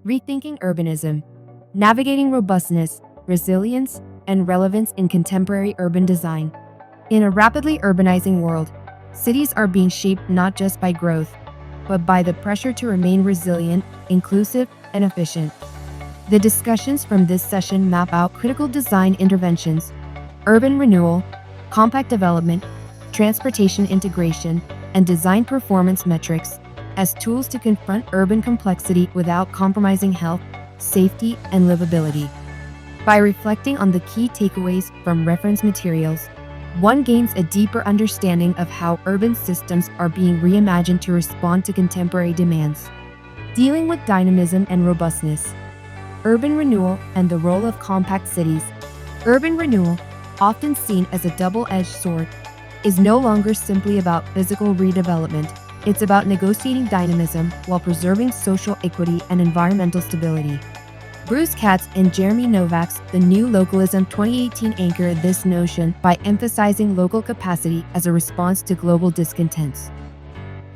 Rethinking Urbanism, Navigating Robustness, Resilience, and Relevance in Contemporary Urban Design. In a rapidly urbanizing world, cities are being shaped not just by growth, but by the pressure to remain resilient, inclusive, and efficient. The discussions from this session map out critical design interventions, urban renewal, compact development, transportation integration, and design performance metrics as tools to confront urban complexity without compromising health, safety, and livability. By reflecting on the key takeaways from reference materials, one gains a deeper understanding of how urban systems are being reimagined to respond to contemporary demands. Dealing with dynamism and robustness. Urban renewal and the role of compact cities. Urban renewal, often seen as a double-edged sword, is no longer simply about physical redevelopment. It's about negotiating dynamism while preserving social equity and environmental stability. Bruce Katz and Jeremy Novak's The New Localism 2018 anchor this notion by emphasizing local capacity as a response to global discontents.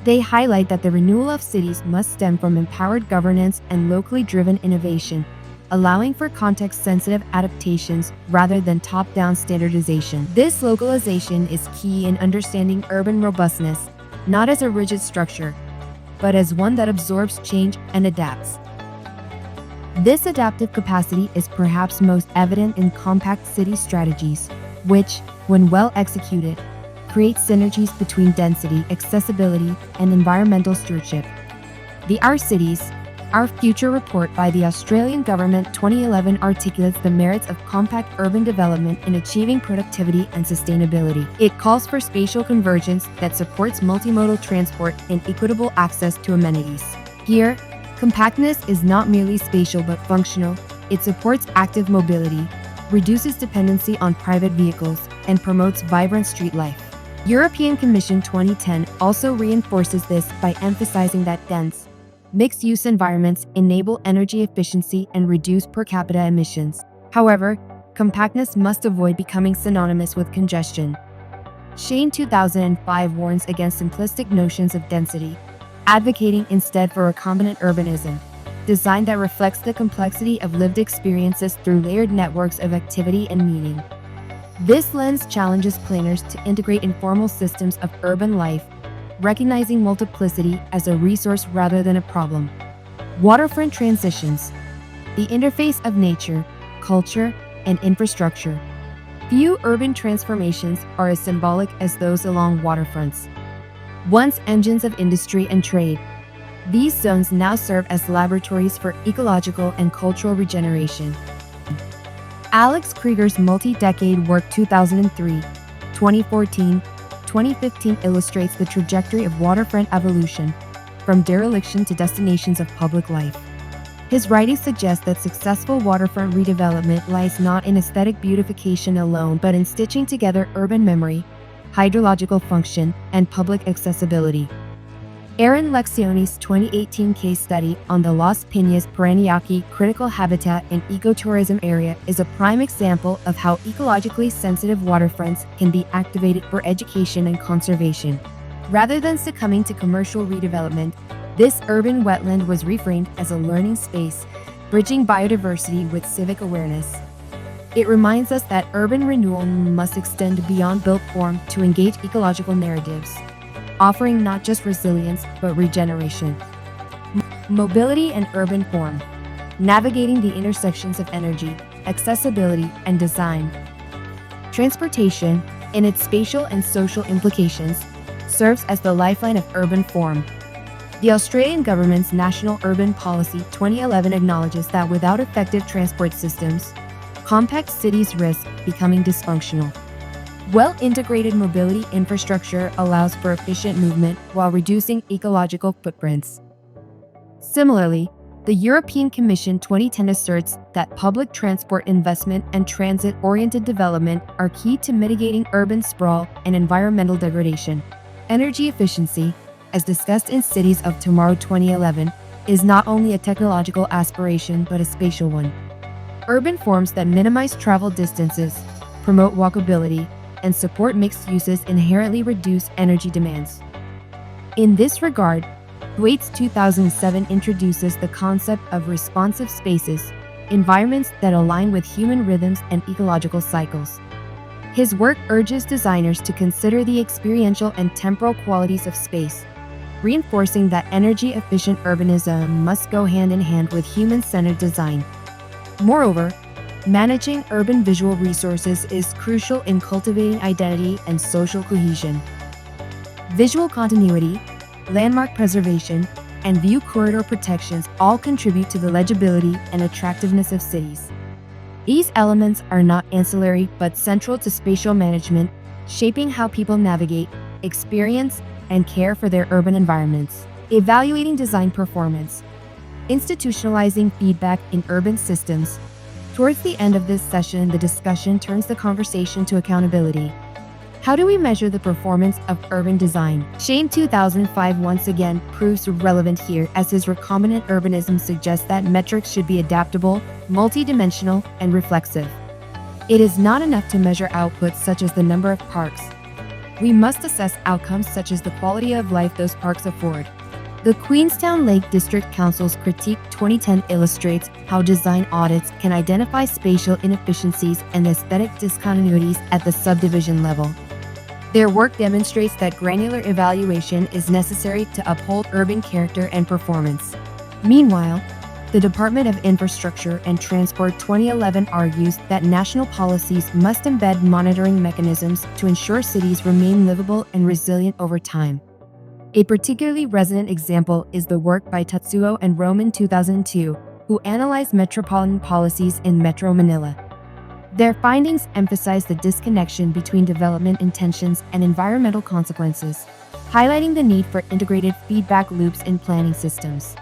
They highlight that the renewal of cities must stem from empowered governance and locally driven innovation, allowing for context-sensitive adaptations rather than top-down standardization. This localization is key in understanding urban robustness, not as a rigid structure, but as one that absorbs change and adapts. This adaptive capacity is perhaps most evident in compact city strategies, which, when well executed, create synergies between density, accessibility, and environmental stewardship. The Our Cities, Our Future report by the Australian government 2011 articulates the merits of compact urban development in achieving productivity and sustainability. It calls for spatial convergence that supports multimodal transport and equitable access to amenities. Here, compactness is not merely spatial but functional. It supports active mobility, reduces dependency on private vehicles, and promotes vibrant street life. European Commission 2010 also reinforces this by emphasizing that dense, mixed-use environments enable energy efficiency and reduce per capita emissions. However, compactness must avoid becoming synonymous with congestion. Shane 2005 warns against simplistic notions of density, advocating instead for recombinant urbanism, design that reflects the complexity of lived experiences through layered networks of activity and meaning. This lens challenges planners to integrate informal systems of urban life, recognizing multiplicity as a resource rather than a problem. Waterfront transitions, the interface of nature, culture, and infrastructure. Few urban transformations are as symbolic as those along waterfronts. Once engines of industry and trade, these zones now serve as laboratories for ecological and cultural regeneration. Alex Krieger's multi-decade work 2003, 2014, 2015 illustrates the trajectory of waterfront evolution, from dereliction to destinations of public life. His writing suggests that successful waterfront redevelopment lies not in aesthetic beautification alone but in stitching together urban memory, hydrological function, and public accessibility. Aaron Leccione's 2018 case study on the Las Piñas Parañaque critical habitat and ecotourism area is a prime example of how ecologically sensitive waterfronts can be activated for education and conservation. Rather than succumbing to commercial redevelopment, this urban wetland was reframed as a learning space, bridging biodiversity with civic awareness. It reminds us that urban renewal must extend beyond built form to engage ecological narratives, offering not just resilience, but regeneration. Mobility and urban form. Navigating the intersections of energy, accessibility, and design. Transportation, in its spatial and social implications, serves as the lifeline of urban form. The Australian government's National Urban Policy 2011 acknowledges that without effective transport systems, compact cities risk becoming dysfunctional. Well-integrated mobility infrastructure allows for efficient movement while reducing ecological footprints. Similarly, the European Commission 2010 asserts that public transport investment and transit-oriented development are key to mitigating urban sprawl and environmental degradation. Energy efficiency, as discussed in Cities of Tomorrow 2011, is not only a technological aspiration but a spatial one. Urban forms that minimize travel distances, promote walkability, and support mixed uses inherently reduce energy demands. In this regard, Waite's 2007 introduces the concept of responsive spaces, environments that align with human rhythms and ecological cycles. His work urges designers to consider the experiential and temporal qualities of space, reinforcing that energy-efficient urbanism must go hand in hand with human-centered design. Moreover, managing urban visual resources is crucial in cultivating identity and social cohesion. Visual continuity, landmark preservation, and view corridor protections all contribute to the legibility and attractiveness of cities. These elements are not ancillary but central to spatial management, shaping how people navigate, experience, and care for their urban environments. Evaluating design performance. Institutionalizing feedback in urban systems. Towards the end of this session, the discussion turns the conversation to accountability. How do we measure the performance of urban design? Shane 2005 once again proves relevant here, as his recombinant urbanism suggests that metrics should be adaptable, multidimensional, and reflexive. It is not enough to measure outputs such as the number of parks. We must assess outcomes such as the quality of life those parks afford. The Queenstown Lake District Council's Critique 2010 illustrates how design audits can identify spatial inefficiencies and aesthetic discontinuities at the subdivision level. Their work demonstrates that granular evaluation is necessary to uphold urban character and performance. Meanwhile, the Department of Infrastructure and Transport 2011 argues that national policies must embed monitoring mechanisms to ensure cities remain livable and resilient over time. A particularly resonant example is the work by Tatsuo and Roman 2002, who analyzed metropolitan policies in Metro Manila. Their findings emphasize the disconnection between development intentions and environmental consequences, highlighting the need for integrated feedback loops in planning systems.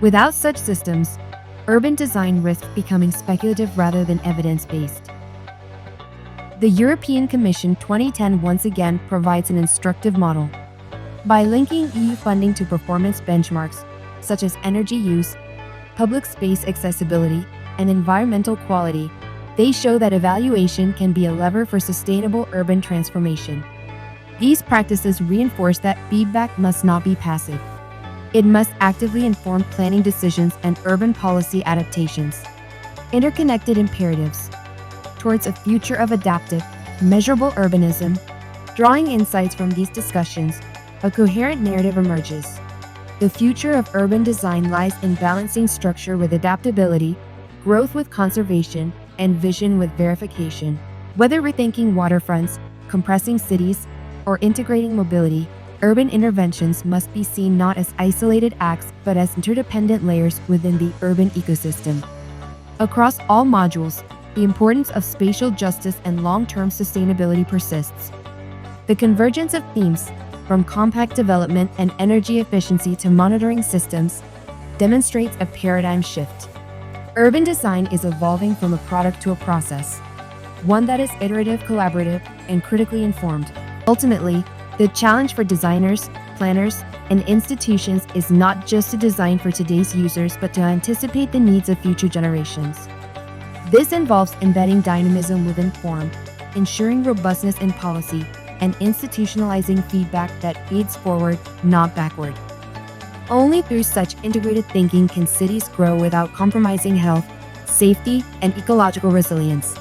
Without such systems, urban design risks becoming speculative rather than evidence-based. The European Commission 2010 once again provides an instructive model. By linking EU funding to performance benchmarks, such as energy use, public space accessibility, and environmental quality, they show that evaluation can be a lever for sustainable urban transformation. These practices reinforce that feedback must not be passive. It must actively inform planning decisions and urban policy adaptations. Interconnected imperatives. Towards a future of adaptive, measurable urbanism, drawing insights from these discussions, a coherent narrative emerges. The future of urban design lies in balancing structure with adaptability, growth with conservation, and vision with verification. Whether rethinking waterfronts, compressing cities, or integrating mobility, urban interventions must be seen not as isolated acts but as interdependent layers within the urban ecosystem. Across all modules, the importance of spatial justice and long-term sustainability persists. The convergence of themes, from compact development and energy efficiency to monitoring systems, demonstrates a paradigm shift. Urban design is evolving from a product to a process, one that is iterative, collaborative, and critically informed. Ultimately, the challenge for designers, planners, and institutions is not just to design for today's users but to anticipate the needs of future generations. This involves embedding dynamism within form, ensuring robustness in policy, and institutionalizing feedback that feeds forward, not backward. Only through such integrated thinking can cities grow without compromising health, safety, and ecological resilience.